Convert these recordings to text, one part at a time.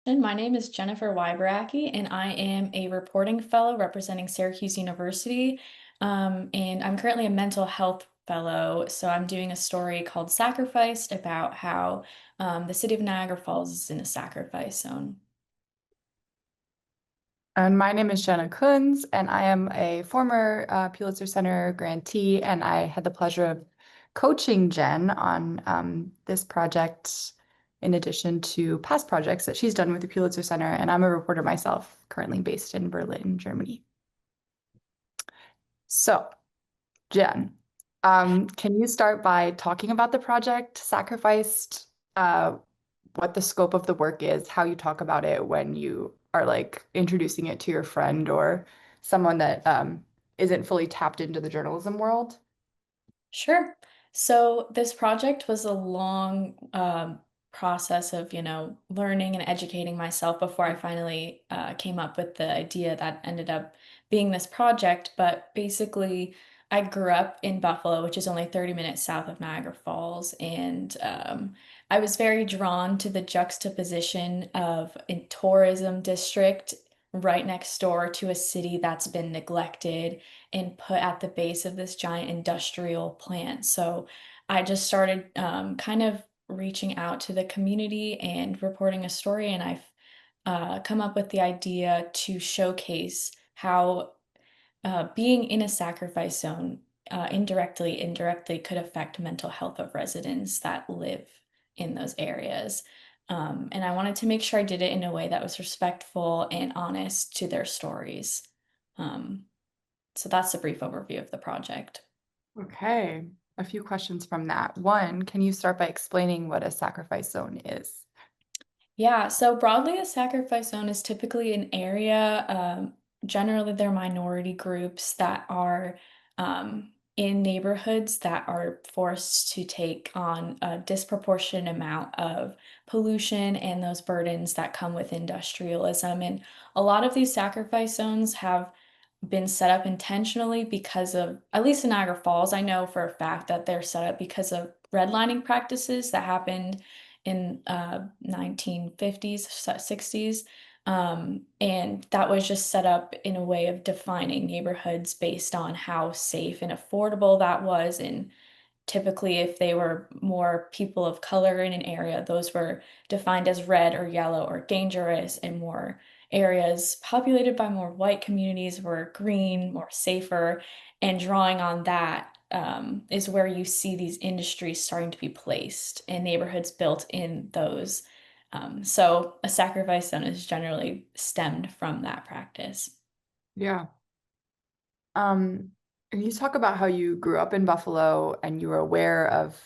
And my name is Jennifer Wybieracki, and I am a reporting fellow representing Syracuse University. And I'm currently a mental health fellow. So I'm doing a story called Sacrificed about how the city of Niagara Falls is in a sacrifice zone. And my name is Jenna Kunze, and I am a former Pulitzer Center grantee, and I had the pleasure of coaching Jen on this project in addition to past projects that she's done with the Pulitzer Center. And I'm a reporter myself, currently based in Berlin, Germany. So, Jen, can you start by talking about the project, Sacrificed, what the scope of the work is, how you talk about it when you are like introducing it to your friend or someone that isn't fully tapped into the journalism world? Sure. So this project was a long process of, learning and educating myself before I finally came up with the idea that ended up being this project. But basically, I grew up in Buffalo, which is only 30 minutes south of Niagara Falls, and I was very drawn to the juxtaposition of a tourism district right next door to a city that's been neglected and put at the base of this giant industrial plant. So I just started kind of reaching out to the community and reporting a story, and I've come up with the idea to showcase how being in a sacrifice zone indirectly could affect mental health of residents that live in those areas. And I wanted to make sure I did it in a way that was respectful and honest to their stories. Um, so that's a brief overview of the project. Okay, a few questions from that. One, can you start by explaining what a sacrifice zone is? Yeah, so broadly, a sacrifice zone is typically an area, generally they're minority groups that are in neighborhoods that are forced to take on a disproportionate amount of pollution and those burdens that come with industrialism. And a lot of these sacrifice zones have been set up intentionally because of, at least in Niagara Falls, I know for a fact that they're set up because of redlining practices that happened in 1950s, 60s. And that was just set up in a way of defining neighborhoods based on how safe and affordable that was. And typically, if they were more people of color in an area, those were defined as red or yellow or dangerous, and more areas populated by more white communities were green, more safer. And drawing on that is where you see these industries starting to be placed and neighborhoods built in those. So a sacrifice zone is generally stemmed from that practice. Yeah. Um, and you talk about how you grew up in Buffalo and you were aware of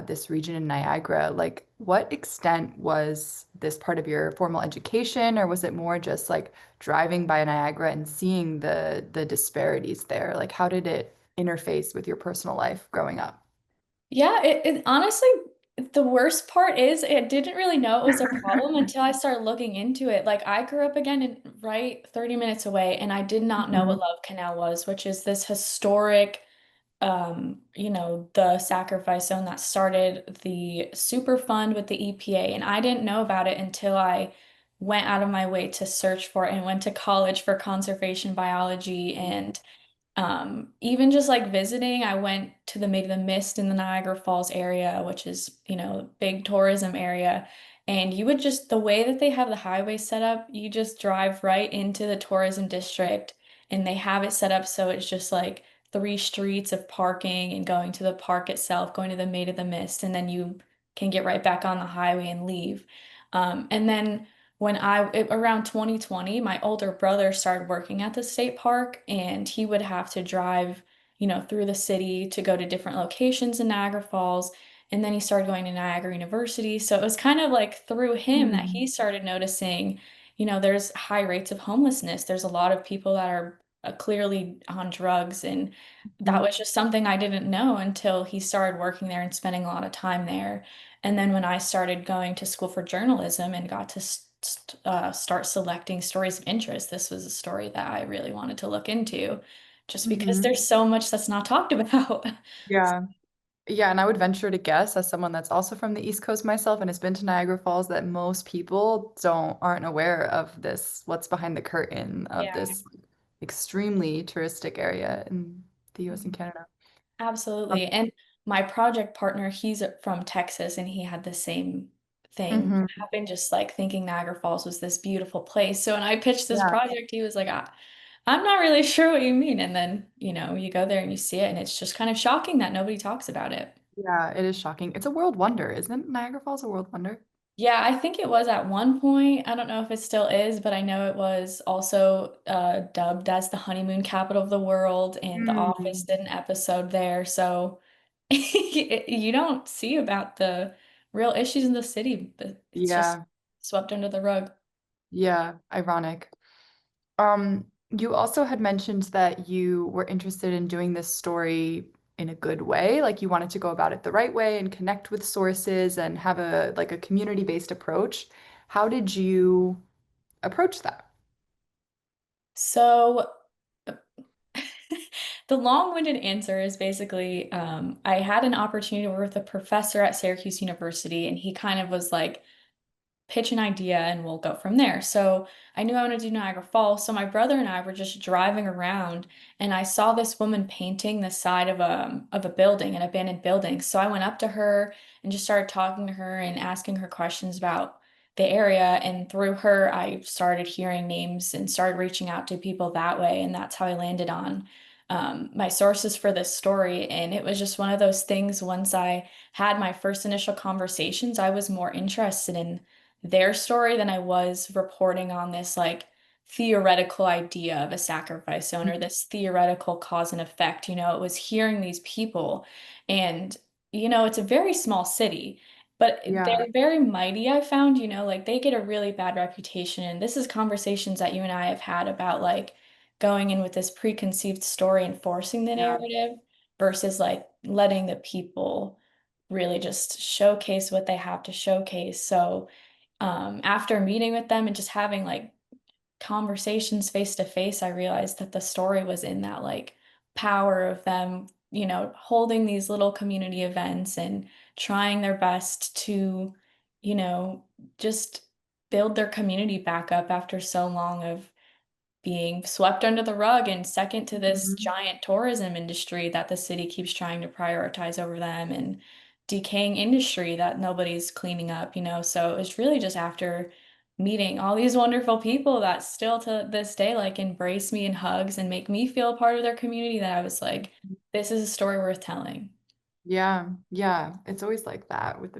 this region in Niagara. Like, what extent was this part of your formal education, or was it more just like driving by Niagara and seeing the disparities there? Like, how did it interface with your personal life growing up? Yeah, it honestly, the worst part is I didn't really know it was a problem until I started looking into it. Like I grew up again right 30 minutes away, and I did not know what Mhm. Love Canal was, which is this historic the sacrifice zone that started the super fund with the EPA. And I didn't know about it until I went out of my way to search for it and went to college for conservation biology. And even just like visiting, I went to the Maid of the Mist in the Niagara Falls area, which is, big tourism area. And you would just, the way that they have the highway set up, you just drive right into the tourism district, and they have it set up so it's just like three streets of parking and going to the park itself, going to the Maid of the Mist, and then you can get right back on the highway and leave. And then around 2020, my older brother started working at the state park, and he would have to drive, through the city to go to different locations in Niagara Falls. And then he started going to Niagara University. So it was kind of like through him that he Hmm. started noticing, there's high rates of homelessness. There's a lot of people that are clearly on drugs. And that was just something I didn't know until he started working there and spending a lot of time there. And then when I started going to school for journalism and got to start selecting stories of interest, this was a story that I really wanted to look into just because Hmm. there's so much that's not talked about. Yeah. Yeah, and I would venture to guess, as someone that's also from the East Coast myself and has been to Niagara Falls, that most people aren't aware of this, what's behind the curtain of Yeah. this extremely touristic area in the US and Mhm. Canada. Absolutely. Um, And my project partner, he's from Texas and he had the same thing mhm. happen, just like thinking Niagara Falls was this beautiful place. So when I pitched this Yeah, project, he was like, I'm not really sure what you mean. And then, you go there and you see it, and it's just kind of shocking that nobody talks about it. yeah, it is shocking. It's a world wonder, isn't Niagara Falls a world wonder? Yeah, I think it was at one point. I don't know if it still is, but I know it was also dubbed as the honeymoon capital of the world, and The Office Mm, did an episode there. So you don't see about the real issues in the city, but it's just yeah, swept under the rug. yeah, ironic. You also had mentioned that you were interested in doing this story in a good way, like you wanted to go about it the right way and connect with sources and have a community-based approach. How did you approach that? So the long-winded answer is basically I had an opportunity to work with a professor at Syracuse University, and he kind of was like, pitch an idea and we'll go from there. So I knew I wanted to do Niagara Falls. So my brother and I were just driving around, and I saw this woman painting the side of a building, an abandoned building. So I went up to her and just started talking to her and asking her questions about the area. And through her, I started hearing names and started reaching out to people that way. And that's how I landed on my sources for this story. And it was just one of those things. Once I had my first initial conversations, I was more interested in their story than I was reporting on this like theoretical idea of a sacrifice zone or this theoretical cause and effect. It was hearing these people, and it's a very small city, but Yeah, they're very mighty, I found, like they get a really bad reputation. And this is conversations that you and I have had about like going in with this preconceived story and forcing the yeah. narrative versus like letting the people really just showcase what they have to showcase. So after meeting with them and just having like conversations face to face, I realized that the story was in that like power of them, holding these little community events and trying their best to, you know, just build their community back up after so long of being swept under the rug, and second to this Mhm. giant tourism industry that the city keeps trying to prioritize over them, and decaying industry that nobody's cleaning up. So it's really just after meeting all these wonderful people that still to this day like embrace me in hugs and make me feel a part of their community, that I was like, this is a story worth telling. Yeah, yeah. It's always like that with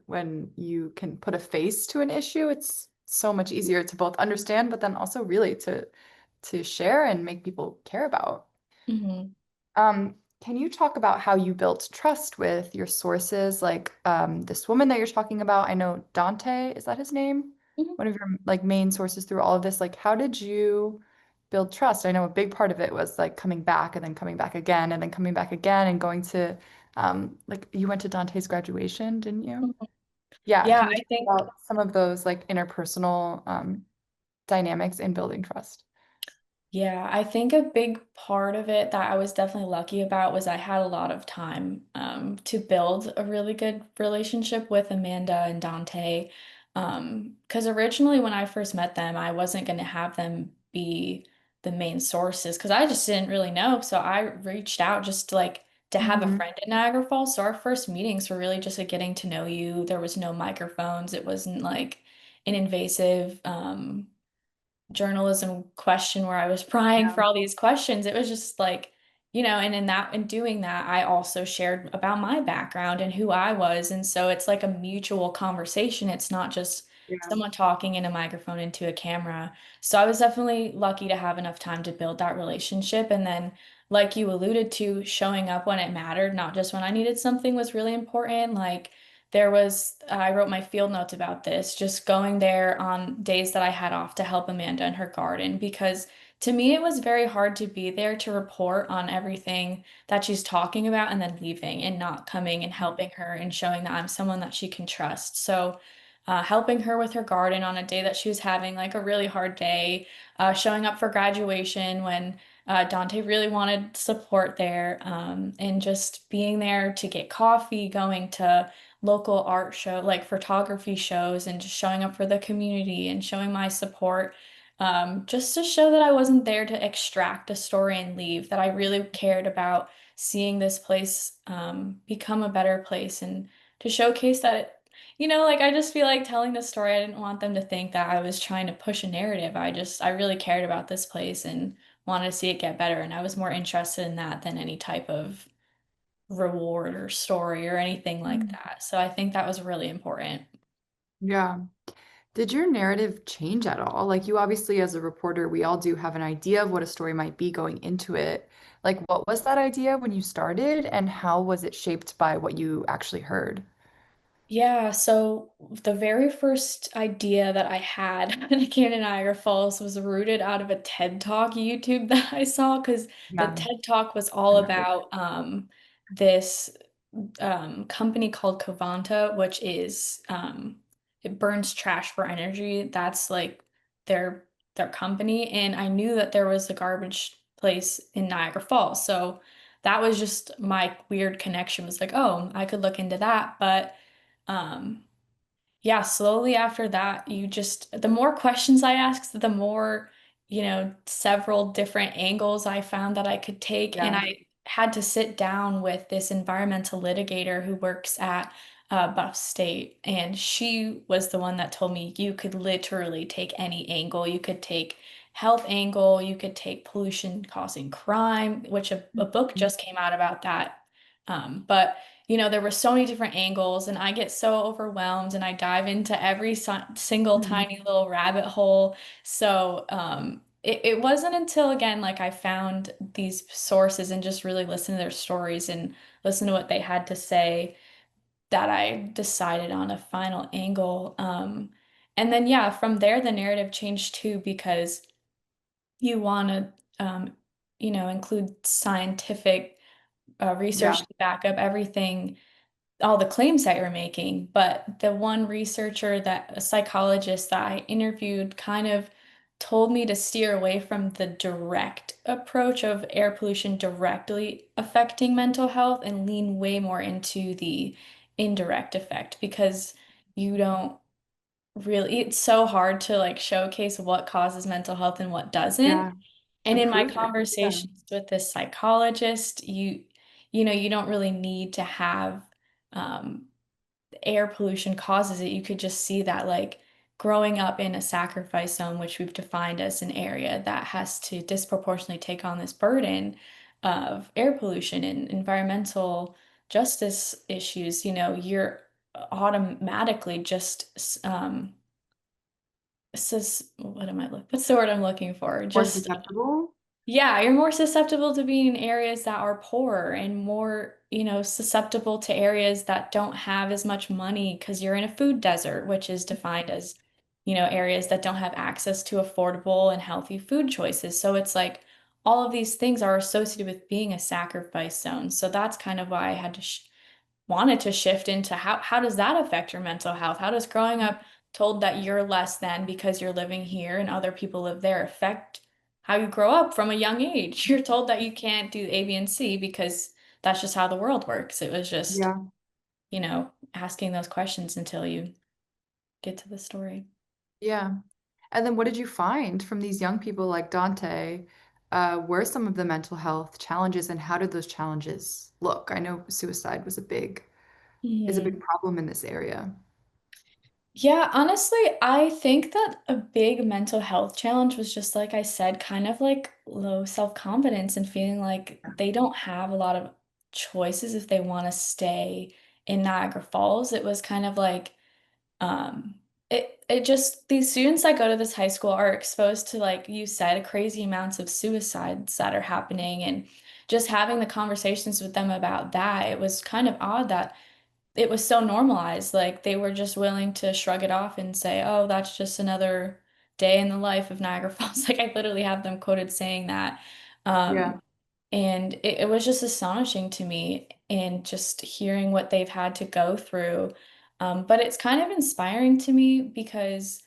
when you can put a face to an issue, it's so much easier to both understand, but then also really to share and make people care about. Hmm. Can you talk about how you built trust with your sources? Like this woman that you're talking about, I know Dante, is that his name? One of your like main sources through all of this. Like, how did you build trust? I know a big part of it was like coming back and then coming back again and then coming back again and going to like you went to Dante's graduation, didn't you? Hmm. Yeah. Yeah, Can you I talk think. about some of those like interpersonal dynamics in building trust? Yeah, I think a big part of it that I was definitely lucky about was I had a lot of time to build a really good relationship with Amanda and Dante. Because originally when I first met them, I wasn't going to have them be the main sources because I just didn't really know. So I reached out just to have a Hmm. friend in Niagara Falls. So our first meetings were really just a getting to know you. There was no microphones. It wasn't like an invasive journalism question where I was prying Yeah. for all these questions. It was just like, and in doing that, I also shared about my background and who I was. And so it's like a mutual conversation. It's not just Yeah. someone talking in a microphone into a camera. So I was definitely lucky to have enough time to build that relationship. And then, like you alluded to, showing up when it mattered, not just when I needed something, was really important. Like, I wrote my field notes about this, just going there on days that I had off to help Amanda in her garden, because to me it was very hard to be there to report on everything that she's talking about and then leaving and not coming and helping her and showing that I'm someone that she can trust. So, helping her with her garden on a day that she was having like a really hard day, showing up for graduation when Dante really wanted support there, and just being there to get coffee, going to local art show, like photography shows, and just showing up for the community and showing my support, just to show that I wasn't there to extract a story and leave, that I really cared about seeing this place become a better place and to showcase that like I just feel like telling the story. I didn't want them to think that I was trying to push a narrative. I really cared about this place and wanted to see it get better. And I was more interested in that than any type of reward or story or anything like Mm. that. So I think that was really important. Yeah. Did your narrative change at all? Like you obviously, as a reporter, we all do have an idea of what a story might be going into it. Like what was that idea when you started and how was it shaped by what you actually heard? Yeah, so the very first idea that I had when I came to Niagara Falls was rooted out of a TED Talk YouTube that I saw because the Yeah. TED Talk was all about this company called Covanta, which is it burns trash for energy. That's like their their company, and I knew that there was a garbage place in Niagara Falls, so that was just my weird connection. Was like, oh, I could look into that, but um, yeah, slowly after that, the more questions I asked, the more, several different angles I found that I could take. And Yeah. I had to sit down with this environmental litigator who works at Buff State. And she was the one that told me you could literally take any angle. You could take health angle, you could take pollution causing crime, which a book Mhm. just came out about that. But there were so many different angles, and I get so overwhelmed and I dive into every single Mhm. tiny little rabbit hole. So, it wasn't until again, like I found these sources and just really listened to their stories and listened to what they had to say that I decided on a final angle. And then, yeah, from there, the narrative changed too because you want to, include scientific research Yeah. to back up everything all the claims that you're making, but the one researcher that a psychologist that I interviewed kind of told me to steer away from the direct approach of air pollution directly affecting mental health and lean way more into the indirect effect because you don't really, it's so hard to like showcase what causes mental health and what doesn't. Yeah. And To in my prove it. Yeah. conversations with this psychologist, you don't really need to have um, air pollution causes it. You could just see that like growing up in a sacrifice zone, which we've defined as an area that has to disproportionately take on this burden of air pollution and environmental justice issues, you're automatically just what's the word I'm looking for? More Just susceptible? yeah, you're more susceptible to being in areas that are poorer and more, susceptible to areas that don't have as much money because you're in a food desert, which is defined as, areas that don't have access to affordable and healthy food choices. So it's like all of these things are associated with being a sacrifice zone. So that's kind of why I had to wanted to shift into how does that affect your mental health? How does growing up told that you're less than because you're living here and other people live there affect how you grow up from a young age? You're told that you can't do A, B, and C because that's just how the world works. It was just, Yeah. asking those questions until you get to the story. Yeah. And then what did you find from these young people like Dante? Were some of the mental health challenges and how did those challenges look? I know suicide was a big problem in this area. Yeah, honestly, I think that a big mental health challenge was just like I said, kind of like low self-confidence and feeling like they don't have a lot of choices if they want to stay in Niagara Falls. It was kind of like it just these students that go to this high school are exposed to like you said crazy amounts of suicides that are happening and just having the conversations with them about that, it was kind of odd that it was so normalized. Like they were just willing to shrug it off and say, "Oh, that's just another day in the life of Niagara Falls." Like I literally have them quoted saying that. Yeah. And it was just astonishing to me and just hearing what they've had to go through. But it's kind of inspiring to me because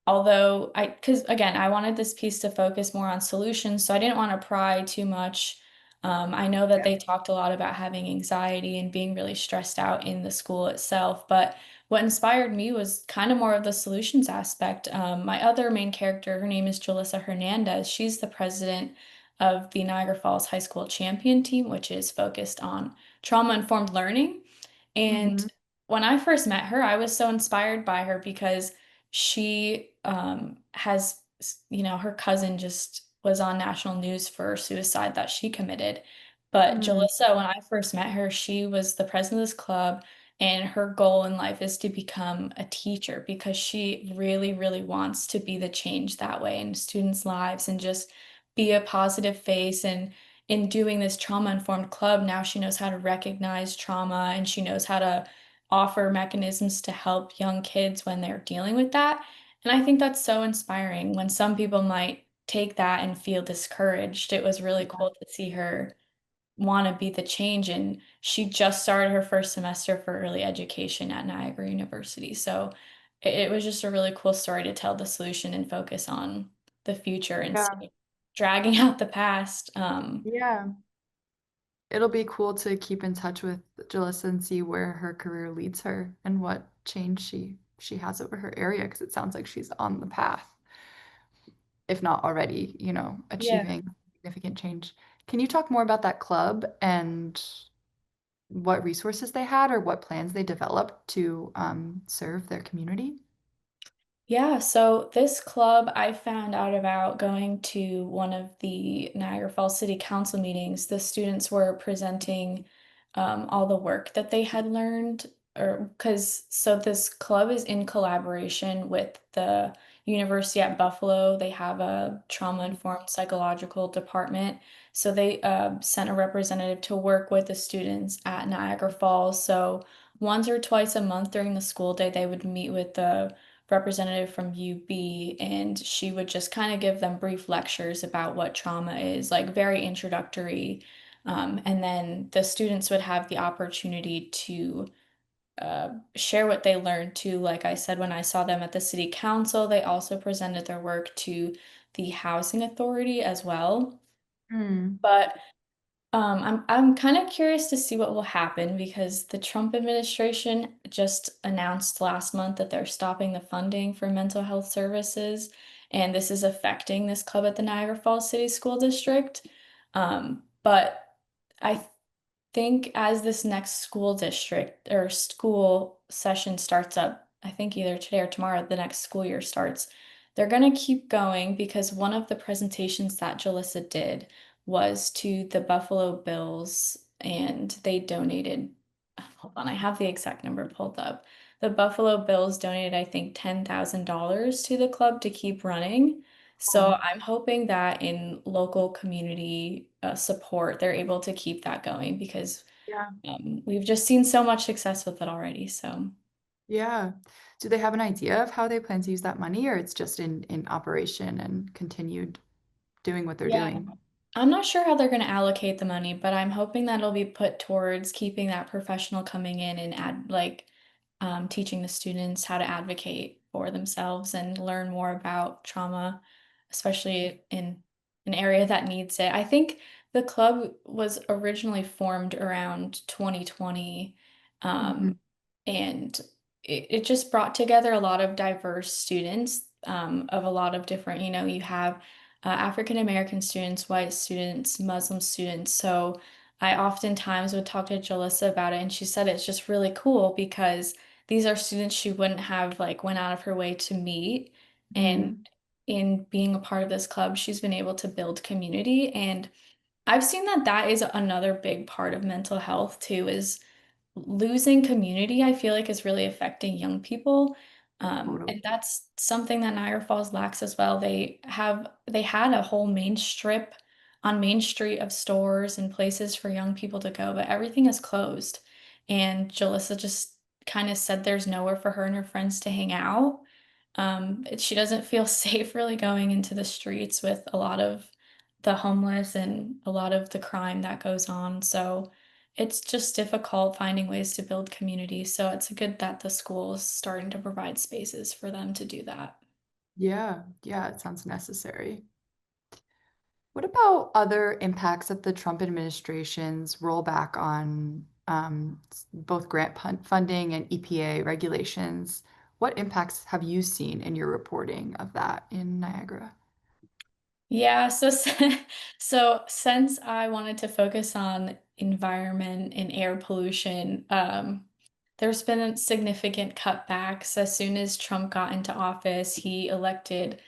although because again, I wanted this piece to focus more on solutions, so I didn't want to pry too much. I know that Yeah. they talked a lot about having anxiety and being really stressed out in the school itself, but what inspired me was kind of more of the solutions aspect. My other main character, her name is Julissa Hernandez. She's the president of the Niagara Falls High School Champion Team, which is focused on trauma-informed learning. And Hmm. when I first met her, I was so inspired by her because she has, her cousin just was on national news for suicide that she committed. But Mm. Jalissa, when I first met her, she was the president of this club, and her goal in life is to become a teacher because she really, really wants to be the change that way in students' lives and just be a positive face. And in doing this trauma-informed club, now she knows how to recognize trauma and she knows how to offer mechanisms to help young kids when they're dealing with that. And I think that's so inspiring. When some people might take that and feel discouraged, it was really Yeah. cool to see her want to be the change. And she just started her first semester for early education at Niagara University. So it was just a really cool story to tell the solution and focus on the future instead Yeah. of dragging out the past. Yeah. It'll be cool to keep in touch with Jalissa and see where her career leads her and what change she has over her area because it sounds like she's on the path, if not already, Yeah. achieving significant change. Can you talk more about that club and what resources they had or what plans they developed to serve their community? Yeah, so this club I found out about going to one of the Niagara Falls City Council meetings. The students were presenting all the work that they had learned, or because so this club is in collaboration with the University at Buffalo. They have a trauma-informed psychological department. So they sent a representative to work with the students at Niagara Falls. So once or twice a month during the school day, they would meet with the representative from UB, and she would just kind of give them brief lectures about what trauma is, like very introductory. And then the students would have the opportunity to share what they learned too. Like I said, when I saw them at the city council, they also presented their work to the housing authority as well. Hmm. But I'm kind of curious to see what will happen because the Trump administration just announced last month that they're stopping the funding for mental health services, and this is affecting this club at the Niagara Falls City School District. But I think as this next school district or school session starts up, I think either today or tomorrow, the next school year starts, they're going to keep going because one of the presentations that Jalissa did was to the Buffalo Bills and they donated, hold on, I have the exact number pulled up. The Buffalo Bills donated, I think, $10,000 to the club to keep running. So Cool. I'm hoping that in local community support, they're able to keep that going because Yeah. we've just seen so much success with it already. So Yeah. Do they have an idea of how they plan to use that money, or it's just in operation and continued doing what they're yeah, doing? I'm not sure how they're going to allocate the money, but I'm hoping that it'll be put towards keeping that professional coming in and teaching the students how to advocate for themselves and learn more about trauma, especially in an area that needs it. I think the club was originally formed around 2020, Hmm. and it just brought together a lot of diverse students of a lot of different, you have African American students, white students, Muslim students. So I oftentimes would talk to Jalissa about it, and she said it's just really cool because these are students she wouldn't have like went out of her way to meet. And Hmm. in being a part of this club, she's been able to build community. And I've seen that that is another big part of mental health too, is losing community, I feel like is really affecting young people. Totally. And that's something that Niagara Falls lacks as well. They had a whole main strip on Main Street of stores and places for young people to go, but everything is closed. And Jalissa just kind of said there's nowhere for her and her friends to hang out. She doesn't feel safe really going into the streets with a lot of the homeless and a lot of the crime that goes on. So it's just difficult finding ways to build community. So it's good that the school is starting to provide spaces for them to do that. Yeah, yeah, it sounds necessary. What about other impacts of the Trump administration's rollback on both funding and EPA regulations? What impacts have you seen in your reporting of that in Niagara? Yeah, so so since I wanted to focus on environment and air pollution, there's been significant cutbacks. As soon as Trump got into office, he elected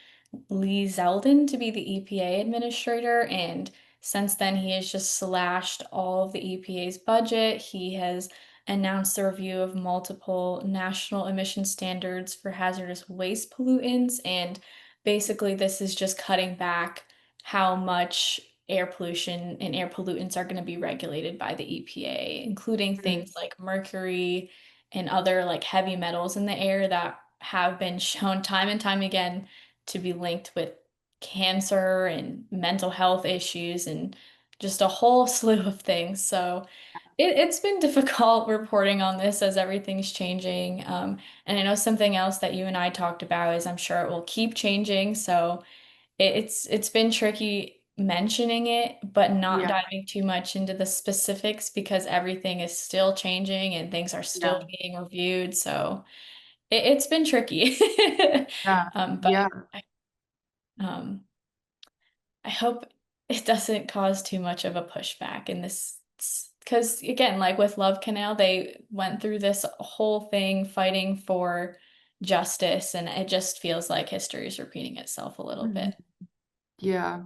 Lee Zeldin to be the EPA administrator, and since then he has just slashed all of the EPA's budget. He has announced a review of multiple national emission standards for hazardous waste pollutants, and basically this is just cutting back how much air pollution and air pollutants are going to be regulated by the EPA, including Mm. things like mercury and other like heavy metals in the air that have been shown time and time again to be linked with cancer and mental health issues and just a whole slew of things. So it's been difficult reporting on this as everything's changing. And I know something else that you and I talked about is I'm sure it will keep changing. So it's been tricky mentioning it, but not Yeah, diving too much into the specifics because everything is still changing and things are still yeah, being reviewed. So it's been tricky. yeah, But yeah. um, I hope it doesn't cause too much of a pushback in this. Because again, like with Love Canal, they went through this whole thing fighting for justice, and it just feels like history is repeating itself a little Mhm. bit. Yeah.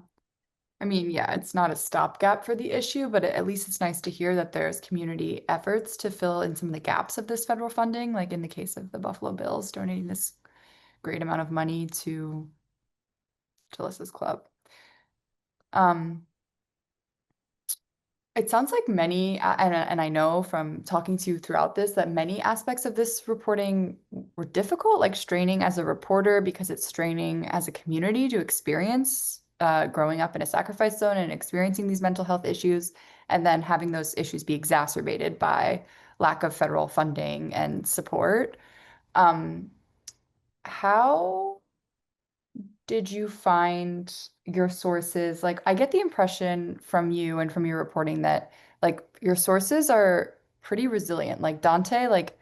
I mean, yeah, it's not a stopgap for the issue, but at least it's nice to hear that there's community efforts to fill in some of the gaps of this federal funding, like in the case of the Buffalo Bills donating this great amount of money to Alyssa's club. Um, it sounds like many, and I know from talking to you throughout this that many aspects of this reporting were difficult, like straining as a reporter because it's straining as a community to experience growing up in a sacrifice zone and experiencing these mental health issues, and then having those issues be exacerbated by lack of federal funding and support. Um, how did you find your sources? Like, I get the impression from you and from your reporting that like your sources are pretty resilient. Like Dante, like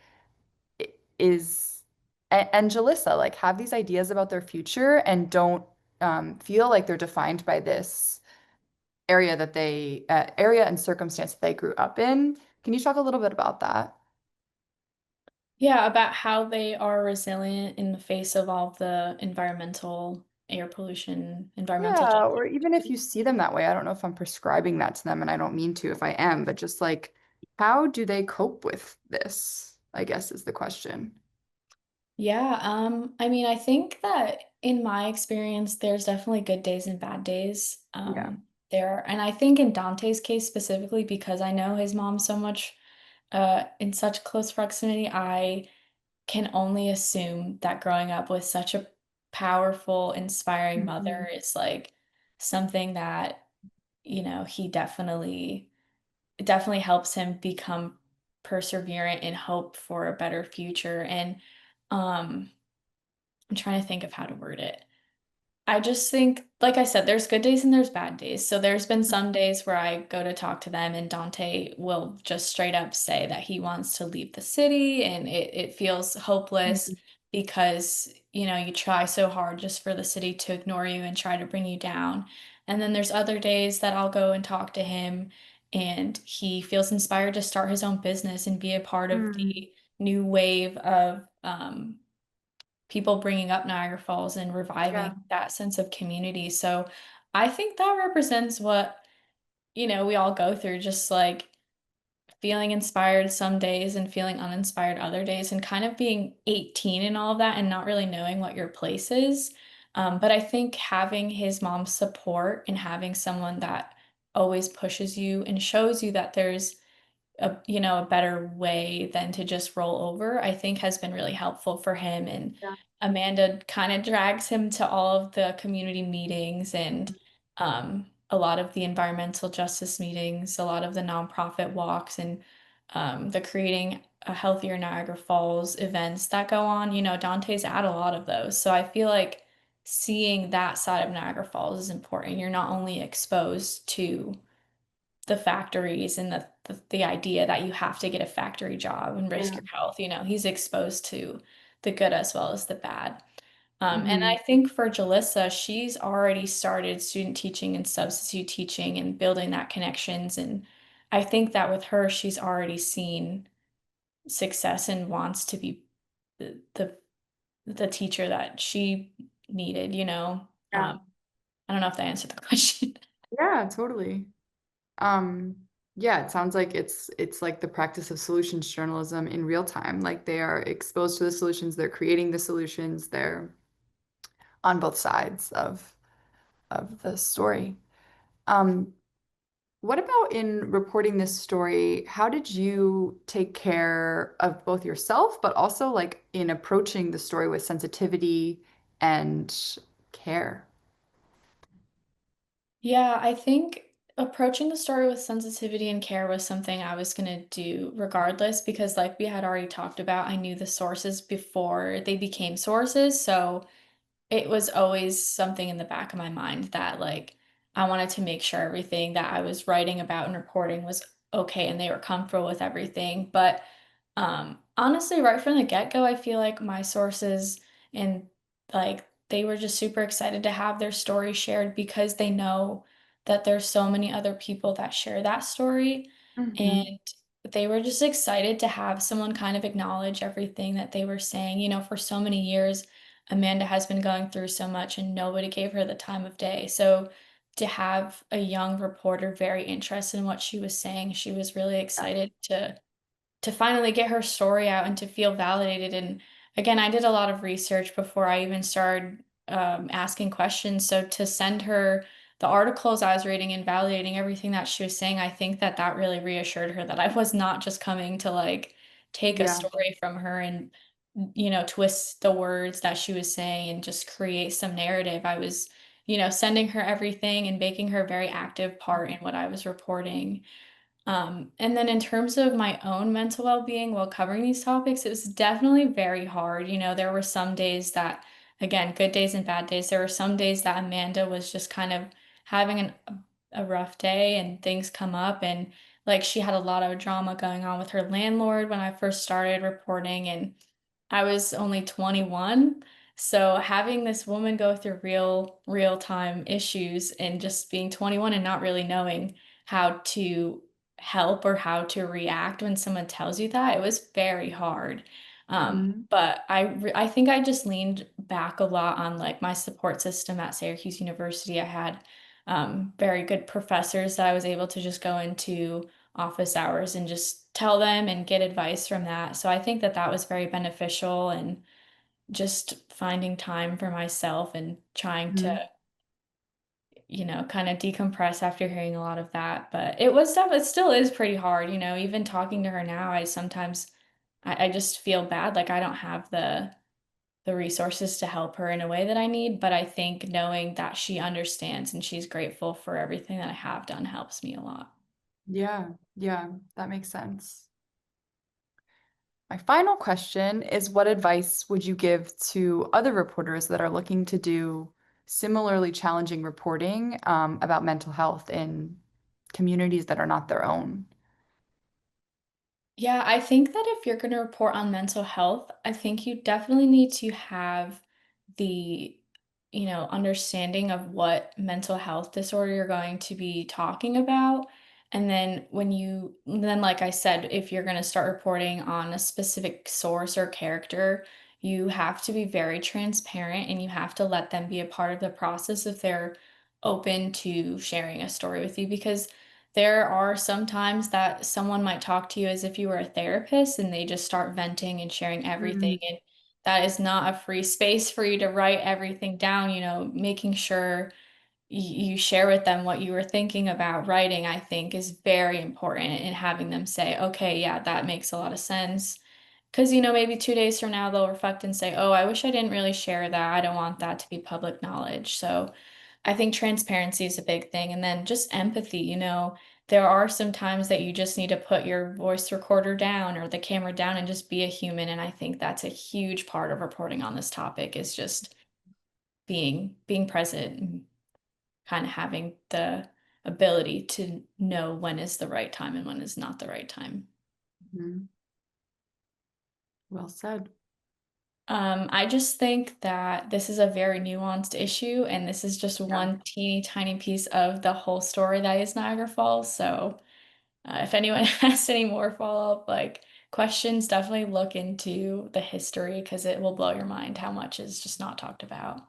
is and Jalissa, like have these ideas about their future and don't feel like they're defined by this area and circumstance that they grew up in. Can you talk a little bit about that? Yeah, about how they are resilient in the face of all the environmental air pollution, environmental Yeah, justice. or even if you see them that way, I don't know if I'm prescribing that to them, and I don't mean to if I am, but just like, how do they cope with this? I guess is the question. Yeah, I mean, I think that in my experience, there's definitely good days and bad days. Yeah. And I think in Dante's case specifically, because I know his mom so much, in such close proximity, I can only assume that growing up with such a powerful, inspiring Mhm. mother is like something that, he definitely helps him become perseverant and hope for a better future. And um I'm trying to think of how to word it. I just think, like I said, there's good days and there's bad days. So there's been some days where I go to talk to them and Dante will just straight up say that he wants to leave the city and it feels hopeless Mhm. because, you try so hard just for the city to ignore you and try to bring you down. And then there's other days that I'll go and talk to him and he feels inspired to start his own business and be a part of Mm. the new wave of people bringing up Niagara Falls and Yeah. reviving that sense of community. So I think that represents what, we all go through, just like feeling inspired some days and feeling uninspired other days, and kind of being 18 and all of that and not really knowing what your place is. But I think having his mom's support and having someone that always pushes you and shows you that there's a better way than to just roll over, I think has been really helpful for him. And Yeah. Amanda kind of drags him to all of the community meetings and a lot of the environmental justice meetings, a lot of the nonprofit walks, and the creating a healthier Niagara Falls events that go on. Dante's at a lot of those. So I feel like seeing that side of Niagara Falls is important. You're not only exposed to the factories and the idea that you have to get a factory job and risk Yeah. your health. He's exposed to the good as well as the bad. And Hmm. I think for Jalissa, she's already started student teaching and substitute teaching and building that connections. And I think that with her, she's already seen success and wants to be the teacher that she needed. Yeah. I don't know if that answered the question. Yeah, totally. Um, yeah, it sounds like it's like the practice of solutions journalism in real time. Like they are exposed to the solutions, they're creating the solutions, they're on both sides of the story. Um, what about in reporting this story? How did you take care of both yourself, but also like in approaching the story with sensitivity and care? Yeah, I think approaching the story with sensitivity and care was something I was going to do regardless because, like we had already talked about, I knew the sources before they became sources. So it was always something in the back of my mind that, like, I wanted to make sure everything that I was writing about and reporting was okay and they were comfortable with everything. But honestly, right from the get-go, I feel like my sources and like they were just super excited to have their story shared because they know that there's so many other people that share that story. Hmm. And they were just excited to have someone kind of acknowledge everything that they were saying. For so many years, Amanda has been going through so much and nobody gave her the time of day. So to have a young reporter very interested in what she was saying, she was really excited to finally get her story out and to feel validated. And again, I did a lot of research before I even started asking questions. So to send her the articles I was reading and validating everything that she was saying, I think that that really reassured her that I was not just coming to like take a Yeah. story from her and twist the words that she was saying and just create some narrative. I was sending her everything and making her a very active part in what I was reporting. And then in terms of my own mental well-being while covering these topics, it was definitely very hard. There were some days that, again, good days and bad days. There were some days that Amanda was just kind of having a rough day and things come up and like she had a lot of drama going on with her landlord when I first started reporting and I was only 21. So having this woman go through real time issues and just being 21 and not really knowing how to help or how to react when someone tells you that, it was very hard. Hmm. But I think I just leaned back a lot on like my support system at Syracuse University. I had very good professors that I was able to just go into office hours and just tell them and get advice from that. So I think that that was very beneficial and just finding time for myself and trying to, Hmm. kind of decompress after hearing a lot of that. But it still is pretty hard, even talking to her now, I sometimes I just feel bad. Like I don't have the resources to help her in a way that I need, but I think knowing that she understands and she's grateful for everything that I have done helps me a lot. Yeah, yeah, that makes sense. My final question is what advice would you give to other reporters that are looking to do similarly challenging reporting about mental health in communities that are not their own? Yeah, I think that if you're going to report on mental health, I think you definitely need to have the, understanding of what mental health disorder you're going to be talking about. And then like I said, if you're going to start reporting on a specific source or character, you have to be very transparent and you have to let them be a part of the process if they're open to sharing a story with you because there are some times that someone might talk to you as if you were a therapist and they just start venting and sharing everything. Mm, And that is not a free space for you to write everything down, making sure you share with them what you were thinking about writing, I think is very important in having them say, okay, yeah, that makes a lot of sense. Because, maybe 2 days from now, they'll reflect and say, oh, I wish I didn't really share that. I don't want that to be public knowledge. So, I think transparency is a big thing. And then just empathy, there are some times that you just need to put your voice recorder down or the camera down and just be a human. And I think that's a huge part of reporting on this topic is just being present and kind of having the ability to know when is the right time and when is not the right time. Mhm. Well said. I just think that this is a very nuanced issue, and this is just Yeah. one teeny tiny piece of the whole story that is Niagara Falls. So, if anyone has any more follow-up like questions, definitely look into the history because it will blow your mind how much is just not talked about.